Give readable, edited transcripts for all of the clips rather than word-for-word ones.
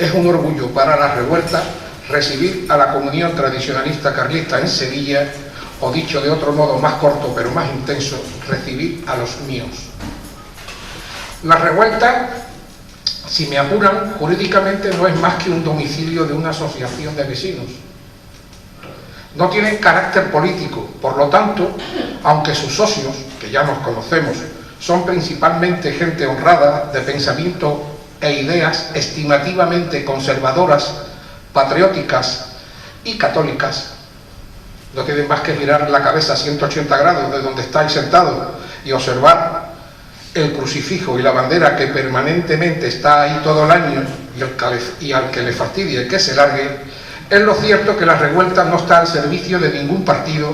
Es un orgullo para la revuelta recibir a la comunión tradicionalista carlista en Sevilla, o dicho de otro modo más corto pero más intenso, recibir a los míos. La revuelta, si me apuran, jurídicamente no es más que un domicilio de una asociación de vecinos. No tiene carácter político, por lo tanto, aunque sus socios, que ya nos conocemos, son principalmente gente honrada, de pensamiento e ideas estimativamente conservadoras, patrióticas y católicas, no tienen más que girar la cabeza a 180 grados de donde estáis sentados y observar el crucifijo y la bandera que permanentemente está ahí todo el año y al que le fastidie que se largue. Es lo cierto que la revuelta no está al servicio de ningún partido,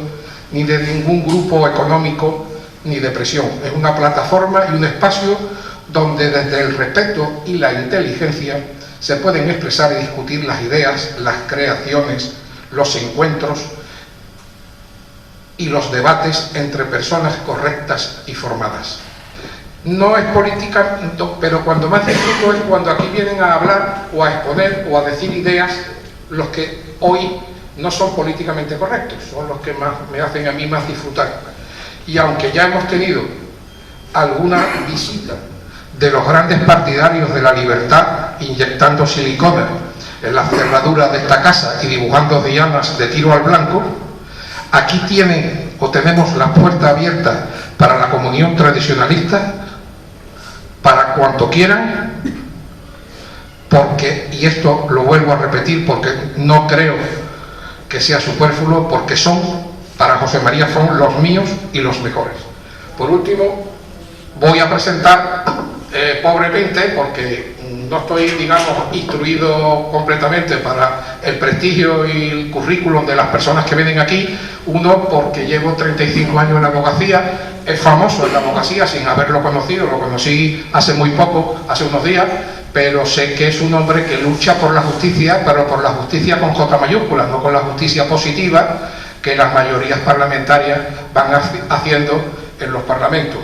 ni de ningún grupo económico, ni de presión. Es una plataforma y un espacio donde desde el respeto y la inteligencia se pueden expresar y discutir las ideas, las creaciones, los encuentros y los debates entre personas correctas y formadas. No es política, pero cuando más disfruto es cuando aquí vienen a hablar o a exponer o a decir ideas los que hoy no son políticamente correctos, son los que más me hacen a mí más disfrutar. Y aunque ya hemos tenido alguna visita de los grandes partidarios de la libertad inyectando silicona en las cerraduras de esta casa y dibujando dianas de tiro al blanco, aquí tienen o tenemos la puerta abierta para la comunión tradicionalista para cuanto quieran, porque, y esto lo vuelvo a repetir porque no creo que sea superfluo, porque son, para José María Font, los míos y los mejores. Por último, voy a presentar pobremente, porque no estoy, digamos, instruido completamente para el prestigio y el currículum de las personas que vienen aquí. Uno, porque llevo 35 años en la abogacía, es famoso en la abogacía sin haberlo conocido, lo conocí hace muy poco, hace unos días, pero sé que es un hombre que lucha por la justicia, pero por la justicia con J mayúscula, no con la justicia positiva que las mayorías parlamentarias van haciendo en los parlamentos.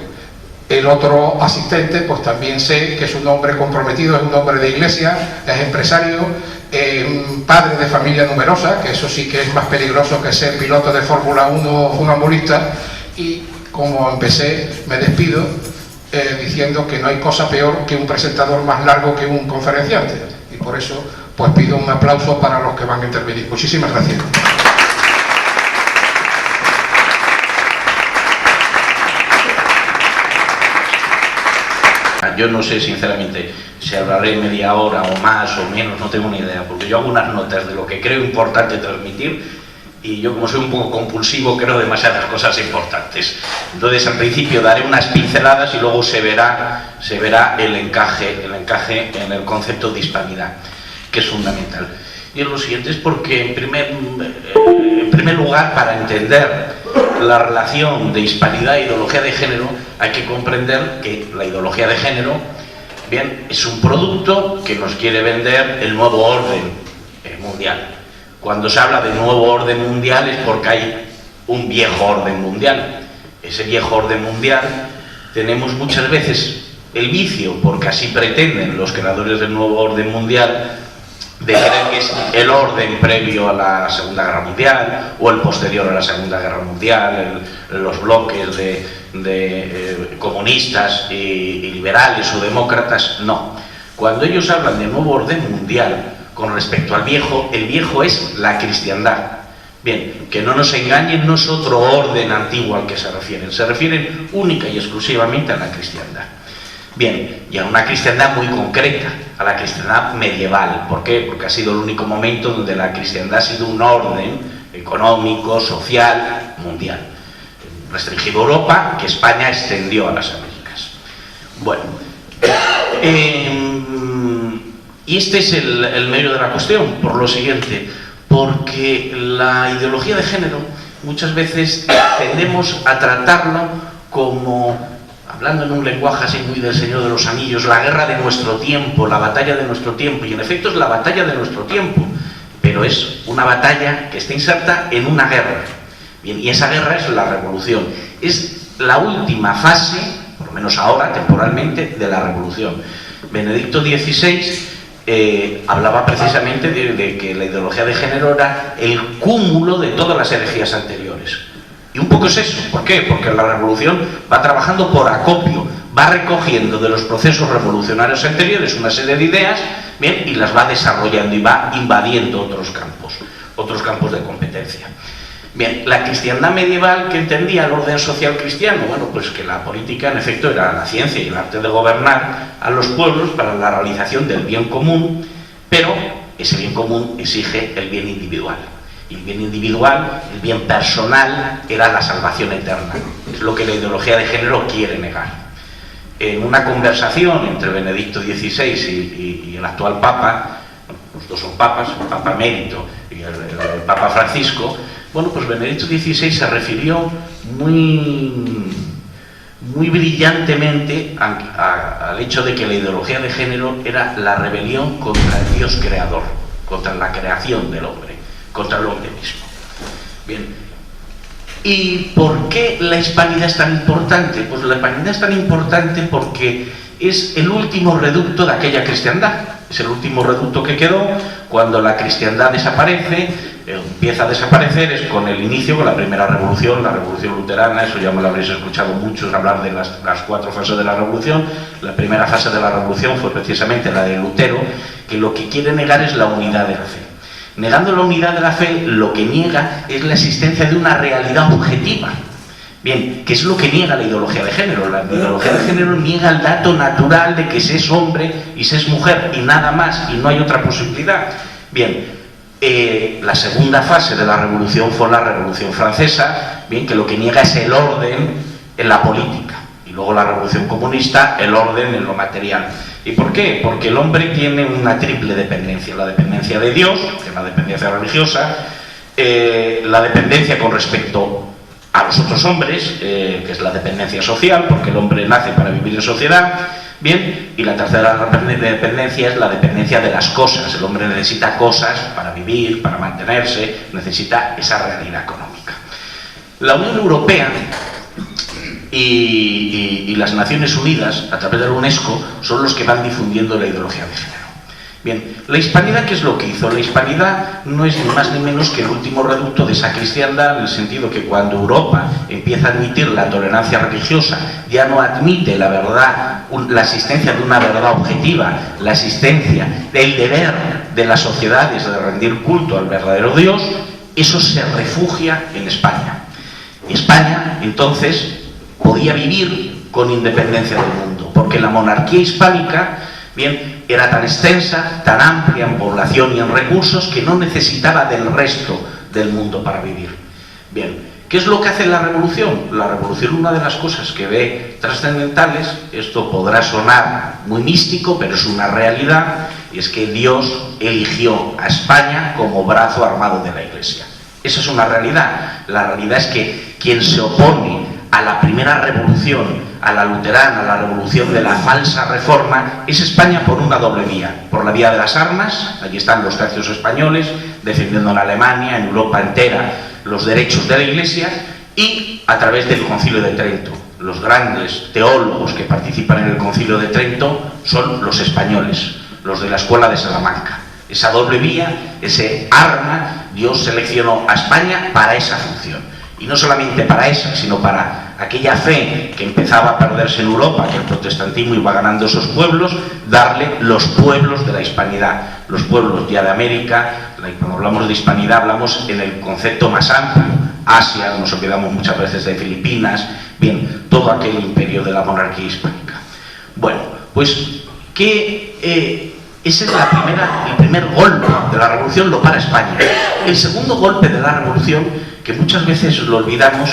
El otro asistente, pues también sé que es un hombre comprometido, es un hombre de iglesia, es empresario, padre de familia numerosa, que eso sí que es más peligroso que ser piloto de Fórmula 1 o funambulista. Y como empecé, me despido diciendo que no hay cosa peor que un presentador más largo que un conferenciante. Y por eso, pues pido un aplauso para los que van a intervenir. Muchísimas gracias. Yo no sé, sinceramente, si hablaré media hora o más o menos, no tengo ni idea, porque yo hago unas notas de lo que creo importante transmitir y yo, como soy un poco compulsivo, creo demasiadas cosas importantes. Entonces, al principio daré unas pinceladas y luego se verá el encaje en el concepto de hispanidad, que es fundamental. Y en lo siguiente es porque, en primer lugar, para entender la relación de hispanidad e ideología de género, hay que comprender que la ideología de género, bien, es un producto que nos quiere vender el nuevo orden mundial. Cuando se habla de nuevo orden mundial es porque hay un viejo orden mundial. Ese viejo orden mundial tenemos muchas veces el vicio, porque así pretenden los creadores del nuevo orden mundial, de creer que es el orden previo a la Segunda Guerra Mundial o el posterior a la Segunda Guerra Mundial, los bloques de comunistas y liberales o demócratas. No. Cuando ellos hablan de nuevo orden mundial con respecto al viejo, el viejo es la cristiandad. Bien, que no nos engañen, no es otro orden antiguo al que se refieren única y exclusivamente a la cristiandad. Bien, y a una cristiandad muy concreta, a la cristiandad medieval. ¿Por qué? Porque ha sido el único momento donde la cristiandad ha sido un orden económico, social, mundial. Restringido Europa, que España extendió a las Américas. Bueno, y este es el medio de la cuestión, por lo siguiente, porque la ideología de género muchas veces tendemos a tratarlo como, hablando en un lenguaje así muy del Señor de los Anillos, la guerra de nuestro tiempo, la batalla de nuestro tiempo, y en efecto es la batalla de nuestro tiempo, pero es una batalla que está inserta en una guerra. Bien, y esa guerra es la revolución, es la última fase, por lo menos ahora, temporalmente, de la revolución. Benedicto XVI hablaba precisamente de que la ideología de género era el cúmulo de todas las herejías anteriores. Y un poco es eso. ¿Por qué? Porque la revolución va trabajando por acopio, va recogiendo de los procesos revolucionarios anteriores una serie de ideas, bien, y las va desarrollando y va invadiendo otros campos de competencia. Bien, la cristiandad medieval, que entendía el orden social cristiano, bueno, pues que la política en efecto era la ciencia y el arte de gobernar a los pueblos para la realización del bien común, pero ese bien común exige el bien individual. Y el bien individual, el bien personal, era la salvación eterna. Es lo que la ideología de género quiere negar. En una conversación entre Benedicto XVI y el actual Papa, los dos son papas, el Papa emérito y el Papa Francisco, bueno, pues Benedicto XVI se refirió muy brillantemente al hecho de que la ideología de género era la rebelión contra el Dios creador, contra la creación del hombre, contra el hombre mismo. Bien. ¿Y por qué la hispanidad es tan importante? Pues la hispanidad es tan importante porque es el último reducto de aquella cristiandad. Es el último reducto que quedó cuando la cristiandad desaparece, empieza a desaparecer, es con el inicio, con la primera revolución, la revolución luterana. Eso ya me lo habréis escuchado muchos hablar de las 4 fases de la revolución. La primera fase de la revolución fue precisamente la de Lutero, que lo que quiere negar es la unidad de la fe. Negando la unidad de la fe, lo que niega es la existencia de una realidad objetiva. Bien, ¿qué es lo que niega la ideología de género? La ideología de género niega el dato natural de que se es hombre y se es mujer y nada más, y no hay otra posibilidad. Bien, la segunda fase de la revolución fue la Revolución Francesa, bien, que lo que niega es el orden en la política. Y luego la Revolución Comunista, el orden en lo material. ¿Y por qué? Porque el hombre tiene una triple dependencia: la dependencia de Dios, que es la dependencia religiosa, la dependencia con respecto a los otros hombres, que es la dependencia social, porque el hombre nace para vivir en sociedad, bien, y la tercera dependencia es la dependencia de las cosas. El hombre necesita cosas para vivir, para mantenerse, necesita esa realidad económica. La Unión Europea y las Naciones Unidas, a través de la UNESCO, son los que van difundiendo la ideología de género. Bien, la hispanidad, ¿qué es lo que hizo? La hispanidad no es ni más ni menos que el último reducto de esa cristiandad, en el sentido que cuando Europa empieza a admitir la tolerancia religiosa, ya no admite la verdad, la existencia de una verdad objetiva, la existencia del deber de las sociedades de rendir culto al verdadero Dios, eso se refugia en España. Y España, entonces, podía vivir con independencia del mundo, porque la monarquía hispánica, bien, era tan extensa, tan amplia en población y en recursos, que no necesitaba del resto del mundo para vivir. Bien, ¿qué es lo que hace la revolución? La revolución, una de las cosas que ve trascendentales, esto podrá sonar muy místico, pero es una realidad, y es que Dios eligió a España como brazo armado de la Iglesia. Esa es una realidad. La realidad es que quien se opone a la primera revolución, a la luterana, a la revolución de la falsa reforma, es España por una doble vía. Por la vía de las armas, allí están los tercios españoles defendiendo en Alemania, en Europa entera, los derechos de la Iglesia, y a través del Concilio de Trento. Los grandes teólogos que participan en el Concilio de Trento son los españoles, los de la Escuela de Salamanca. Esa doble vía, ese arma, Dios seleccionó a España para esa función. Y no solamente para esa, sino para aquella fe que empezaba a perderse en Europa, que el protestantismo iba ganando esos pueblos, darle los pueblos de la hispanidad, los pueblos ya de América. Cuando hablamos de hispanidad hablamos en el concepto más amplio: Asia, nos olvidamos muchas veces de Filipinas, bien, todo aquel imperio de la monarquía hispánica. Bueno, pues ese es el primer golpe de la revolución, lo para España. El segundo golpe de la revolución, que muchas veces lo olvidamos,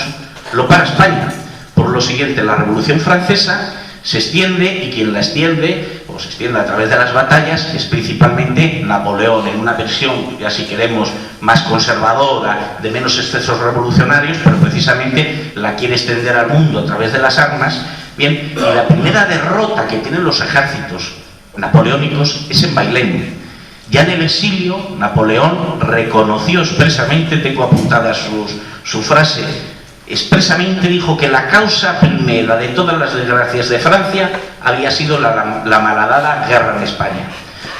lo para España. Por lo siguiente, la Revolución Francesa se extiende, y quien la extiende, o se extiende a través de las batallas, es principalmente Napoleón, en una versión, ya si queremos, más conservadora, de menos excesos revolucionarios, pero precisamente la quiere extender al mundo a través de las armas. Bien, y la primera derrota que tienen los ejércitos napoleónicos es en Bailén. Ya en el exilio, Napoleón reconoció expresamente, tengo apuntada su frase, expresamente dijo que la causa primera de todas las desgracias de Francia había sido la malhadada guerra en España.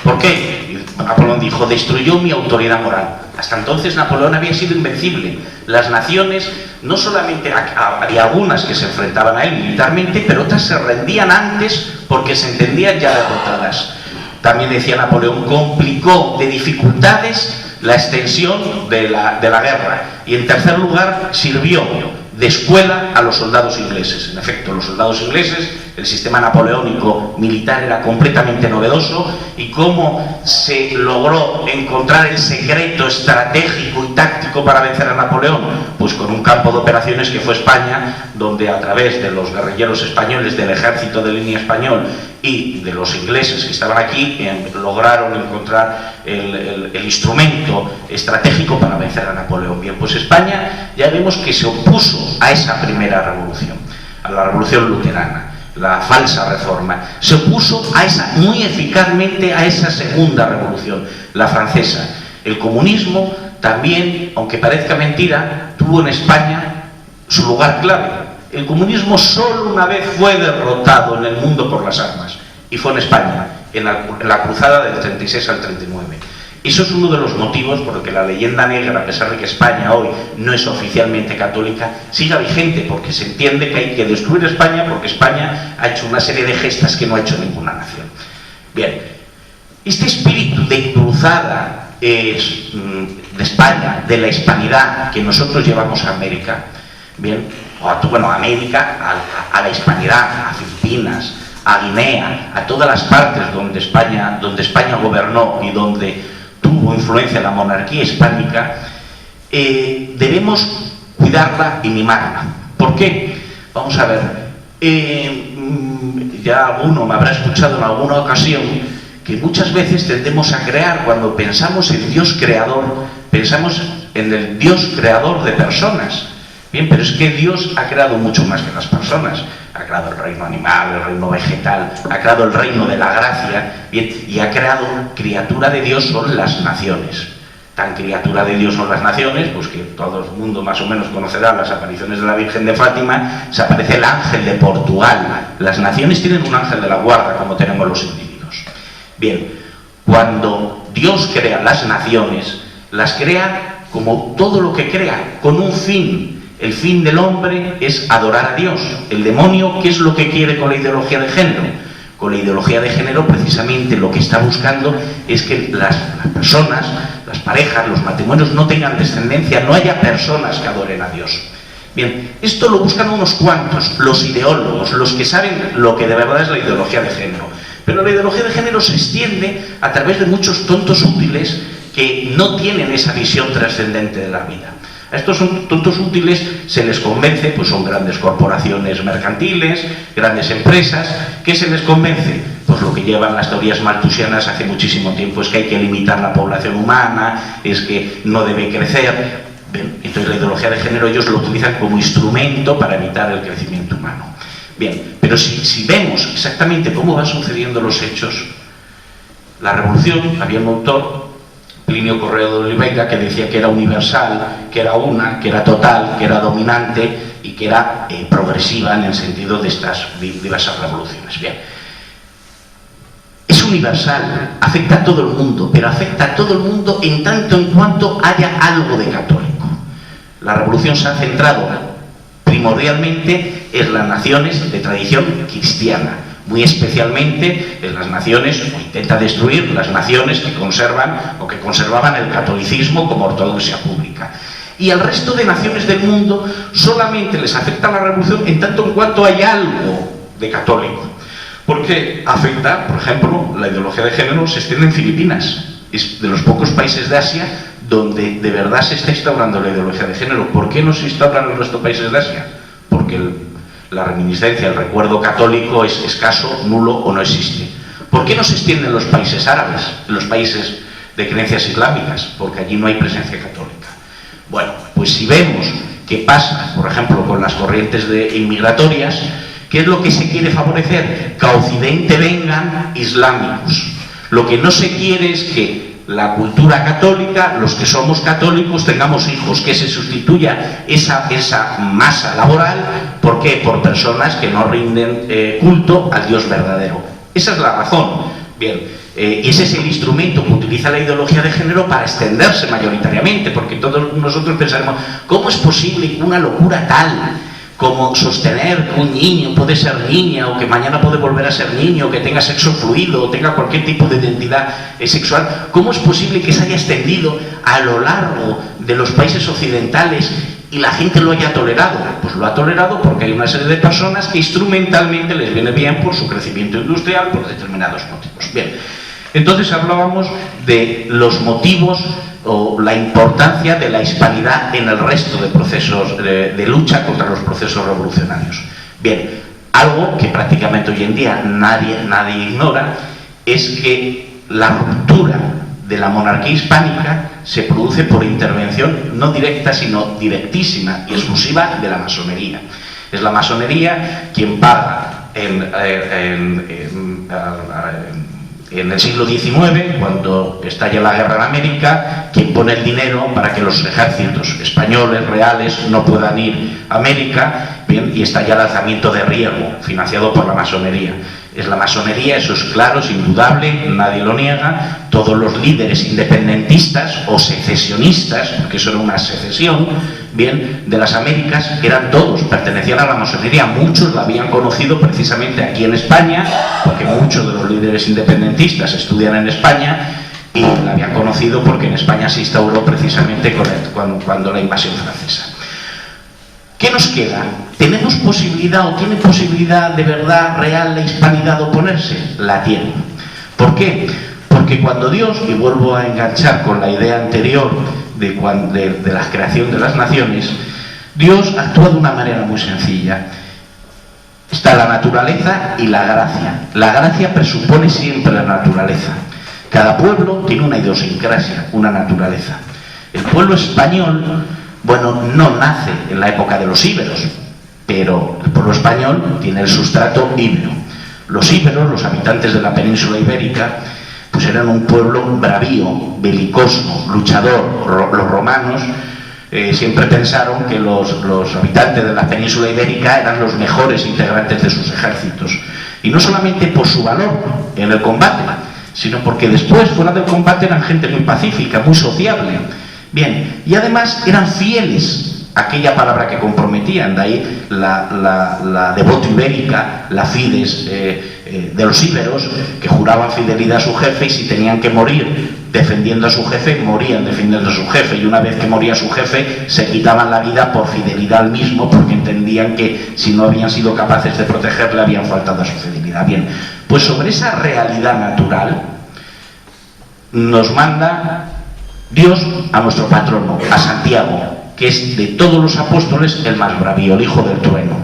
¿Por qué? Napoleón dijo, destruyó mi autoridad moral. Hasta entonces Napoleón había sido invencible. Las naciones, no solamente había algunas que se enfrentaban a él militarmente, pero otras se rendían antes porque se entendían ya derrotadas. También decía Napoleón, complicó de dificultades la extensión de la guerra. Y en tercer lugar, sirvió de escuela a los soldados ingleses. En efecto, los soldados ingleses, el sistema napoleónico militar era completamente novedoso, y cómo se logró encontrar el secreto estratégico y táctico para vencer a Napoleón, pues con un campo de operaciones que fue España, donde a través de los guerrilleros españoles, del ejército de línea español y de los ingleses que estaban aquí, lograron encontrar el instrumento estratégico para vencer a Napoleón. Bien, pues España ya vemos que se opuso a esa primera revolución, a la revolución luterana, la falsa reforma. Se opuso muy eficazmente a esa segunda revolución, la francesa. El comunismo también, aunque parezca mentira, tuvo en España su lugar clave. El comunismo solo una vez fue derrotado en el mundo por las armas, y fue en España, en la cruzada del 36 al 39. Eso es uno de los motivos por el que la leyenda negra, a pesar de que España hoy no es oficialmente católica, siga vigente, porque se entiende que hay que destruir España, porque España ha hecho una serie de gestas que no ha hecho ninguna nación. Bien, este espíritu de cruzada de España, de la hispanidad que nosotros llevamos a América, bien, a América, a la hispanidad, a Filipinas, a Guinea, a todas las partes donde España gobernó y donde tuvo influencia la monarquía hispánica, debemos cuidarla y mimarla. ¿Por qué? Vamos a ver, ya alguno me habrá escuchado en alguna ocasión que muchas veces tendemos a crear, cuando pensamos en Dios creador, pensamos en el Dios creador de personas. Bien, pero es que Dios ha creado mucho más que las personas. Ha creado el reino animal, el reino vegetal, ha creado el reino de la gracia, bien, y ha creado criatura de Dios son las naciones. Tan criatura de Dios son las naciones, pues que todo el mundo más o menos conocerá las apariciones de la Virgen de Fátima. Se aparece el ángel de Portugal. Las naciones tienen un ángel de la guarda, como tenemos los individuos. Bien, cuando Dios crea las naciones, las crea como todo lo que crea, con un fin. El fin del hombre es adorar a Dios. El demonio, ¿qué es lo que quiere con la ideología de género? Con la ideología de género, precisamente lo que está buscando es que las personas, las parejas, los matrimonios no tengan descendencia, no haya personas que adoren a Dios. Bien, esto lo buscan unos cuantos, los ideólogos, los que saben lo que de verdad es la ideología de género. Pero la ideología de género se extiende a través de muchos tontos útiles que no tienen esa visión trascendente de la vida. A estos tontos útiles se les convence, pues son grandes corporaciones mercantiles, grandes empresas. ¿Qué se les convence? Pues lo que llevan las teorías malthusianas hace muchísimo tiempo, es que hay que limitar la población humana, es que no debe crecer. Bien, entonces la ideología de género ellos lo utilizan como instrumento para evitar el crecimiento humano. Bien, pero si vemos exactamente cómo van sucediendo los hechos, la revolución, había un autor, Plinio Correo de Oliveira, que decía que era universal, que era una, que era total, que era dominante y que era progresiva en el sentido de estas diversas revoluciones. Bien, es universal, afecta a todo el mundo, pero afecta a todo el mundo en tanto en cuanto haya algo de católico. La revolución se ha centrado primordialmente en las naciones de tradición cristiana, muy especialmente en las naciones, o intenta destruir las naciones que conservan o que conservaban el catolicismo como ortodoxia pública. Y al resto de naciones del mundo solamente les afecta la revolución en tanto en cuanto hay algo de católico. Porque afecta, por ejemplo, la ideología de género se extiende en Filipinas. Es de los pocos países de Asia donde de verdad se está instaurando la ideología de género. ¿Por qué no se instaura en el resto de países de Asia? Porque la reminiscencia, el recuerdo católico es escaso, nulo o no existe. ¿Por qué no se extiende en los países árabes, en los países de creencias islámicas? Porque allí no hay presencia católica. Bueno, pues si vemos qué pasa, por ejemplo, con las corrientes inmigratorias, ¿qué es lo que se quiere favorecer? Que a Occidente vengan islámicos. Lo que no se quiere es que la cultura católica, los que somos católicos, tengamos hijos, que se sustituya esa masa laboral. ¿Por qué? Por personas que no rinden culto al Dios verdadero. Esa es la razón. Bien, Y ese es el instrumento que utiliza la ideología de género para extenderse mayoritariamente, porque todos nosotros pensaremos, ¿cómo es posible que una locura tal como sostener que un niño puede ser niña o que mañana puede volver a ser niño, que tenga sexo fluido o tenga cualquier tipo de identidad sexual, cómo es posible que se haya extendido a lo largo de los países occidentales y la gente lo haya tolerado? Pues lo ha tolerado porque hay una serie de personas que instrumentalmente les viene bien por su crecimiento industrial, por determinados motivos. Bien, entonces hablábamos de los motivos o la importancia de la hispanidad en el resto de procesos de lucha contra los procesos revolucionarios. Bien, algo que prácticamente hoy en día nadie ignora es que la ruptura de la monarquía hispánica se produce por intervención no directa sino directísima y exclusiva de la masonería. Es la masonería quien paga en el siglo XIX, cuando estalla la guerra en América, quien pone el dinero para que los ejércitos españoles reales no puedan ir a América, bien, y estalla el alzamiento de Riego, financiado por la masonería. Es la masonería, eso es claro, es indudable, nadie lo niega. Todos los líderes independentistas o secesionistas, porque eso era una secesión, bien, de las Américas, eran todos, pertenecían a la masonería. Muchos la habían conocido precisamente aquí en España, porque muchos de los líderes independentistas estudian en España, y la habían conocido porque en España se instauró precisamente cuando la invasión francesa. ¿Qué nos queda? ¿Tenemos posibilidad o tiene posibilidad de verdad real la hispanidad de oponerse? La tiene. ¿Por qué? Porque cuando Dios, y vuelvo a enganchar con la idea anterior de la creación de las naciones, Dios actúa de una manera muy sencilla. Está la naturaleza y la gracia. La gracia presupone siempre la naturaleza. Cada pueblo tiene una idiosincrasia, una naturaleza. El pueblo español, bueno, no nace en la época de los íberos, pero el pueblo español tiene el sustrato íbero. Los íberos, los habitantes de la península ibérica, pues eran un pueblo bravío, belicoso, luchador. Los romanos siempre pensaron que los habitantes de la península ibérica eran los mejores integrantes de sus ejércitos. Y no solamente por su valor en el combate, sino porque después, fuera del combate, eran gente muy pacífica, muy sociable. Bien, y además eran fieles a aquella palabra que comprometían, de ahí la devoto ibérica, la fides de los íberos, que juraban fidelidad a su jefe y si tenían que morir defendiendo a su jefe, morían defendiendo a su jefe, y una vez que moría su jefe se quitaban la vida por fidelidad al mismo, porque entendían que si no habían sido capaces de protegerle habían faltado a su fidelidad. Bien, pues sobre esa realidad natural nos manda Dios a nuestro patrono, a Santiago, que es de todos los apóstoles el más bravío, el hijo del trueno.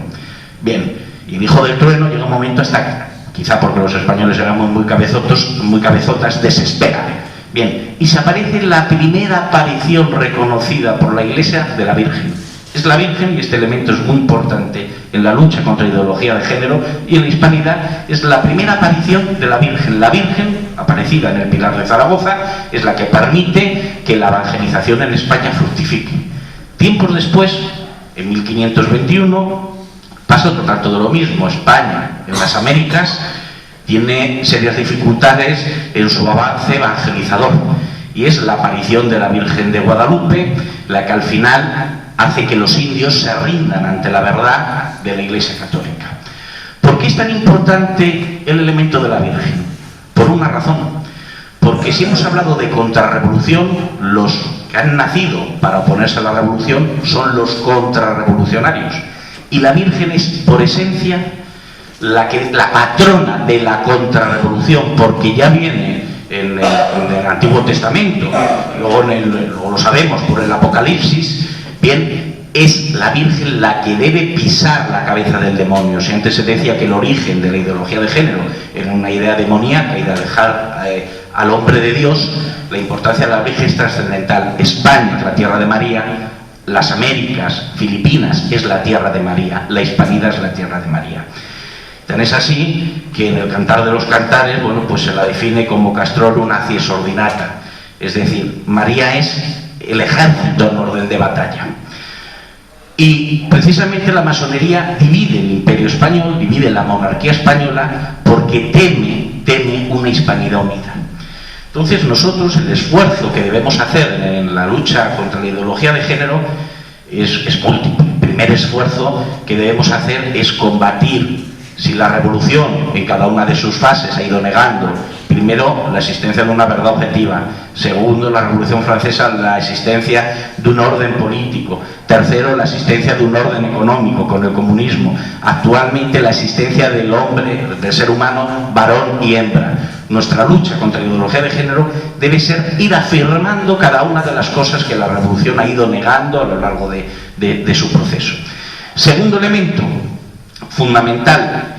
Bien, y el hijo del trueno llega un momento hasta, quizá porque los españoles eran muy cabezotas, desespera. Bien, y se aparece la primera aparición reconocida por la Iglesia de la Virgen. Es la Virgen, y este elemento es muy importante en la lucha contra la ideología de género y en la hispanidad, es la primera aparición de la Virgen. La Virgen, aparecida en el Pilar de Zaragoza, es la que permite que la evangelización en España fructifique. Tiempos después, en 1521, pasa otro tanto de lo mismo. España, en las Américas, tiene serias dificultades en su avance evangelizador, y es la aparición de la Virgen de Guadalupe la que al final hace que los indios se rindan ante la verdad de la Iglesia Católica. ¿Por qué es tan importante el elemento de la Virgen? Por una razón. Porque si hemos hablado de contrarrevolución, los que han nacido para oponerse a la revolución son los contrarrevolucionarios. Y la Virgen es, por esencia, la patrona de la contrarrevolución, porque ya viene en el Antiguo Testamento, luego lo sabemos por el Apocalipsis. Bien, es la Virgen la que debe pisar la cabeza del demonio. Si antes se decía que el origen de la ideología de género era una idea demoníaca y de alejar al hombre de Dios, la importancia de la Virgen es trascendental. España es la tierra de María, las Américas, Filipinas es la tierra de María, la hispanidad es la tierra de María. Tan es así que en el Cantar de los Cantares, bueno, pues se la define como Castrorum acies ordinata, es decir, María es el ejército en orden de batalla. Y precisamente la masonería divide el imperio español, divide la monarquía española, porque teme una hispanidad unida. Entonces nosotros el esfuerzo que debemos hacer en la lucha contra la ideología de género es múltiple. El primer esfuerzo que debemos hacer es combatir, si la revolución en cada una de sus fases ha ido negando, primero, la existencia de una verdad objetiva; segundo, la Revolución Francesa, la existencia de un orden político; tercero, la existencia de un orden económico con el comunismo; actualmente la existencia del hombre, del ser humano, varón y hembra. Nuestra lucha contra la ideología de género debe ser ir afirmando cada una de las cosas que la revolución ha ido negando a lo largo de su proceso. Segundo elemento fundamental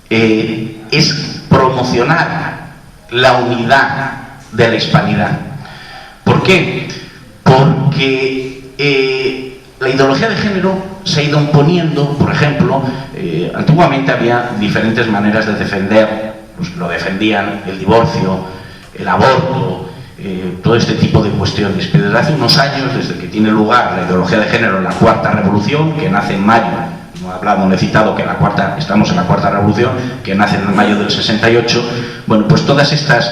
es promocionar la unidad de la hispanidad. ¿Por qué? Porque la ideología de género se ha ido imponiendo. Por ejemplo, antiguamente había diferentes maneras de defender, pues lo defendían el divorcio, el aborto, todo este tipo de cuestiones, pero desde hace unos años, desde que tiene lugar la ideología de género, la Cuarta Revolución, que nace en mayo, no he citado que estamos en la Cuarta Revolución, que nace en mayo del 68, bueno, pues todas estas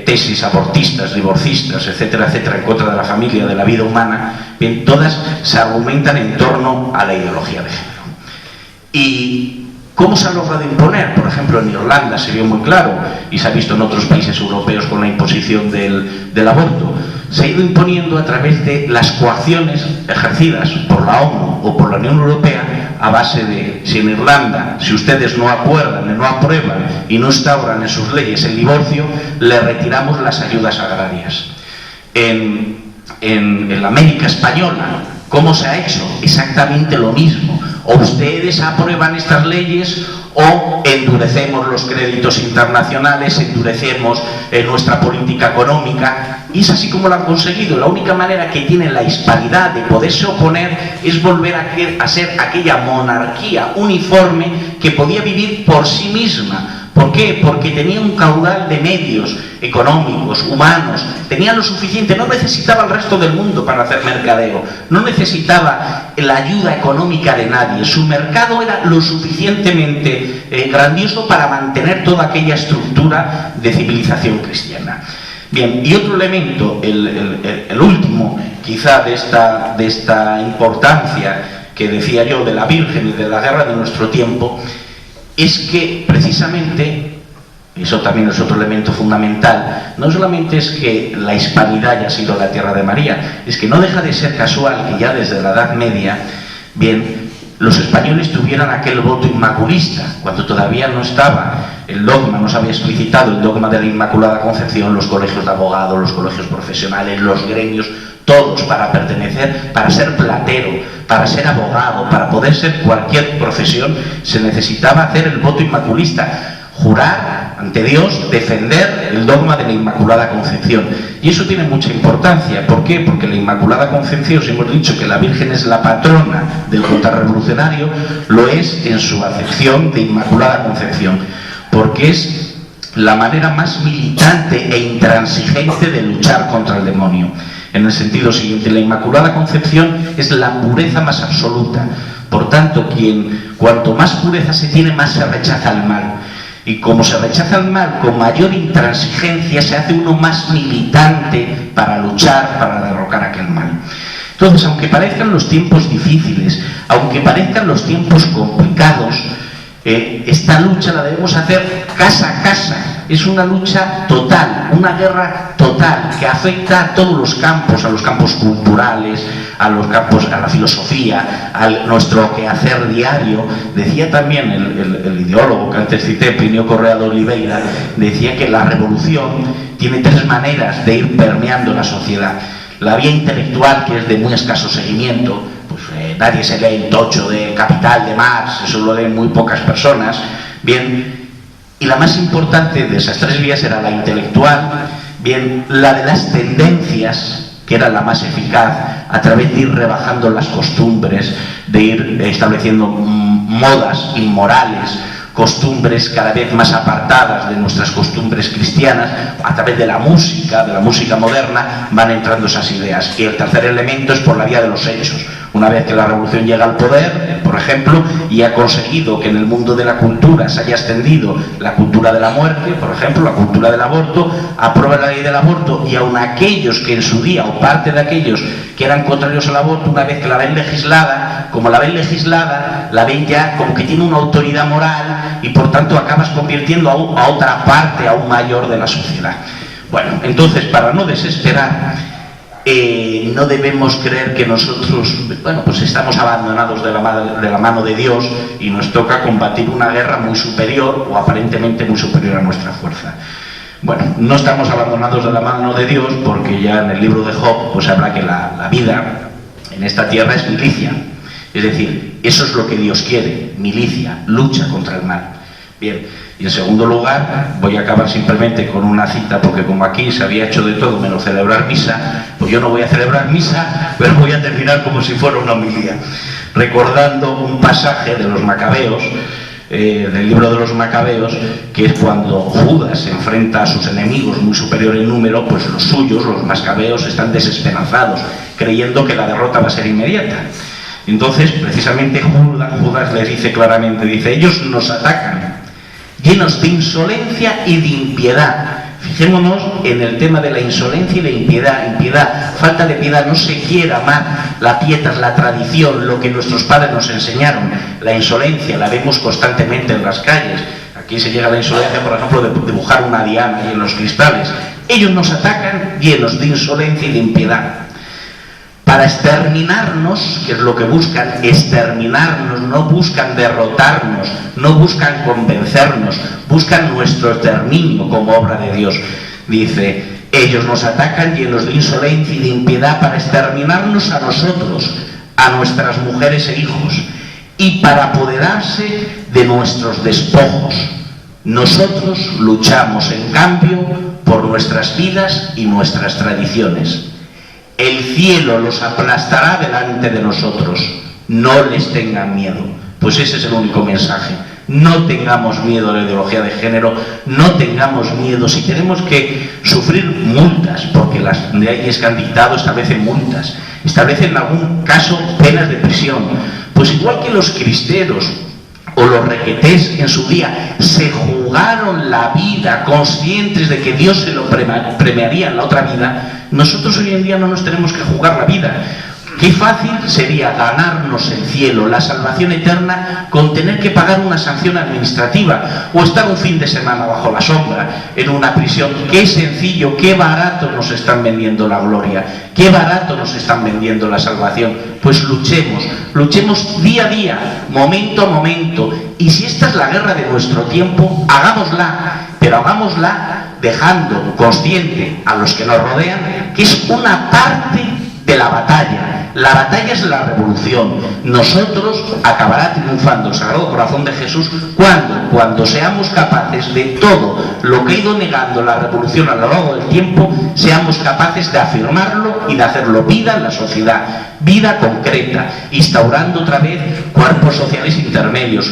tesis abortistas, divorcistas, etcétera, etcétera, en contra de la familia, de la vida humana, bien, todas se argumentan en torno a la ideología de género. ¿Y cómo se ha logrado imponer? Por ejemplo, en Irlanda se vio muy claro, y se ha visto en otros países europeos con la imposición del aborto. Se ha ido imponiendo a través de las coacciones ejercidas por la ONU o por la Unión Europea, a base de: si en Irlanda, si ustedes no acuerdan, no aprueban y no instauran en sus leyes el divorcio, le retiramos las ayudas agrarias. En la América española, ¿cómo se ha hecho? Exactamente lo mismo. O ustedes aprueban estas leyes o endurecemos los créditos internacionales, endurecemos nuestra política económica. Y es así como lo han conseguido. La única manera que tiene la hispanidad de poderse oponer es volver a ser aquella monarquía uniforme que podía vivir por sí misma. ¿Por qué? Porque tenía un caudal de medios económicos, humanos, tenía lo suficiente, no necesitaba el resto del mundo para hacer mercadeo, no necesitaba la ayuda económica de nadie. Su mercado era lo suficientemente grandioso para mantener toda aquella estructura de civilización cristiana. Bien, y otro elemento, el último quizá de esta importancia que decía yo de la Virgen y de la guerra de nuestro tiempo, es que precisamente, eso también es otro elemento fundamental, no solamente es que la hispanidad haya sido la tierra de María, es que no deja de ser casual que ya desde la Edad Media, bien, los españoles tuvieran aquel voto inmaculista, cuando todavía no estaba el dogma, no se había explicitado el dogma de la Inmaculada Concepción, los colegios de abogados, los colegios profesionales, los gremios, todos para pertenecer, para ser platero, para ser abogado, para poder ser cualquier profesión, se necesitaba hacer el voto inmaculista, jurar ante Dios, defender el dogma de la Inmaculada Concepción. Y eso tiene mucha importancia. ¿Por qué? Porque la Inmaculada Concepción, si hemos dicho que la Virgen es la patrona del contrarrevolucionario, lo es en su acepción de Inmaculada Concepción, porque es la manera más militante e intransigente de luchar contra el demonio. En el sentido siguiente, la Inmaculada Concepción es la pureza más absoluta. Por tanto, cuanto más pureza se tiene, más se rechaza el mal. Y como se rechaza el mal, con mayor intransigencia se hace uno más militante para luchar, para derrocar aquel mal. Entonces, aunque parezcan los tiempos difíciles, aunque parezcan los tiempos complicados, esta lucha la debemos hacer casa a casa. Es una lucha total, una guerra total, que afecta a todos los campos culturales, a la filosofía, a nuestro quehacer diario. Decía también el ideólogo que antes cité, Plinio Correa de Oliveira, decía que la revolución tiene tres maneras de ir permeando la sociedad. La vía intelectual, que es de muy escaso seguimiento, pues nadie se lee el tocho de Capital de Marx, eso lo leen muy pocas personas, bien. Y la más importante de esas tres vías era la intelectual, bien, la de las tendencias, que era la más eficaz, a través de ir rebajando las costumbres, de ir estableciendo modas inmorales, costumbres cada vez más apartadas de nuestras costumbres cristianas. A través de la música moderna, van entrando esas ideas. Y el tercer elemento es por la vía de los hechos. Una vez que la revolución llega al poder, por ejemplo, y ha conseguido que en el mundo de la cultura se haya extendido la cultura de la muerte, por ejemplo, la cultura del aborto, aprueba la ley del aborto, y aun aquellos que en su día, o parte de aquellos que eran contrarios al aborto, una vez que la ven legislada, como la ven legislada, la ven ya como que tiene una autoridad moral, y por tanto acabas convirtiendo a otra parte aún mayor de la sociedad. Bueno, entonces, para no desesperar, no debemos creer que nosotros, bueno, pues estamos abandonados de la mano de Dios y nos toca combatir una guerra muy superior, o aparentemente muy superior a nuestra fuerza. Bueno, no estamos abandonados de la mano de Dios, porque ya en el libro de Job pues habla que la vida en esta tierra es milicia. Es decir, eso es lo que Dios quiere, milicia, lucha contra el mal. Bien, y en segundo lugar, voy a acabar simplemente con una cita, porque como aquí se había hecho de todo menos celebrar misa, pues yo no voy a celebrar misa, pero voy a terminar como si fuera una homilía, recordando un pasaje de los Macabeos, del libro de los Macabeos, que es cuando Judas se enfrenta a sus enemigos muy superior en número, pues los suyos, los Macabeos, están desesperanzados, creyendo que la derrota va a ser inmediata. Entonces, precisamente Judas les dice claramente, dice, ellos nos atacan, llenos de insolencia y de impiedad. Fijémonos en el tema de la insolencia y la impiedad, falta de piedad, no se quiere amar la pietas, la tradición, lo que nuestros padres nos enseñaron. La insolencia la vemos constantemente en las calles. Aquí se llega a la insolencia, por ejemplo, de dibujar una diana ahí en los cristales. Ellos nos atacan llenos de insolencia y de impiedad, para exterminarnos, que es lo que buscan, exterminarnos, no buscan derrotarnos, no buscan convencernos, buscan nuestro exterminio como obra de Dios. Dice, ellos nos atacan llenos de insolencia y de impiedad para exterminarnos a nosotros, a nuestras mujeres e hijos, y para apoderarse de nuestros despojos. Nosotros luchamos, en cambio, por nuestras vidas y nuestras tradiciones. El cielo los aplastará delante de nosotros. No les tengan miedo. Pues ese es el único mensaje. No tengamos miedo a la ideología de género, no tengamos miedo. Si tenemos que sufrir multas, porque las leyes que han dictado establecen multas, establecen en algún caso penas de prisión, pues igual que los cristeros o los requetés en su día se jugaron la vida conscientes de que Dios se lo premiaría en la otra vida, nosotros hoy en día no nos tenemos que jugar la vida. Qué fácil sería ganarnos el cielo, la salvación eterna, con tener que pagar una sanción administrativa o estar un fin de semana bajo la sombra en una prisión. Qué sencillo, qué barato nos están vendiendo la gloria, qué barato nos están vendiendo la salvación. Pues luchemos día a día, momento a momento, y si esta es la guerra de nuestro tiempo, hagámosla, pero hagámosla dejando consciente a los que nos rodean que es una parte de la batalla. La batalla es la revolución. Nosotros acabará triunfando el Sagrado Corazón de Jesús cuando seamos capaces de todo lo que ha ido negando la revolución a lo largo del tiempo, seamos capaces de afirmarlo y de hacerlo vida en la sociedad, vida concreta, instaurando otra vez cuerpos sociales intermedios,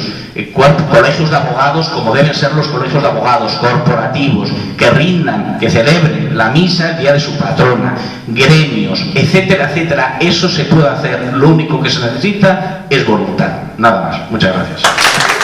colegios de abogados como deben ser los colegios de abogados, corporativos, que rindan, que celebren la misa el día de su patrona, gremios, etcétera, etcétera. Eso se puede hacer, lo único que se necesita es voluntad. Nada más. Muchas gracias.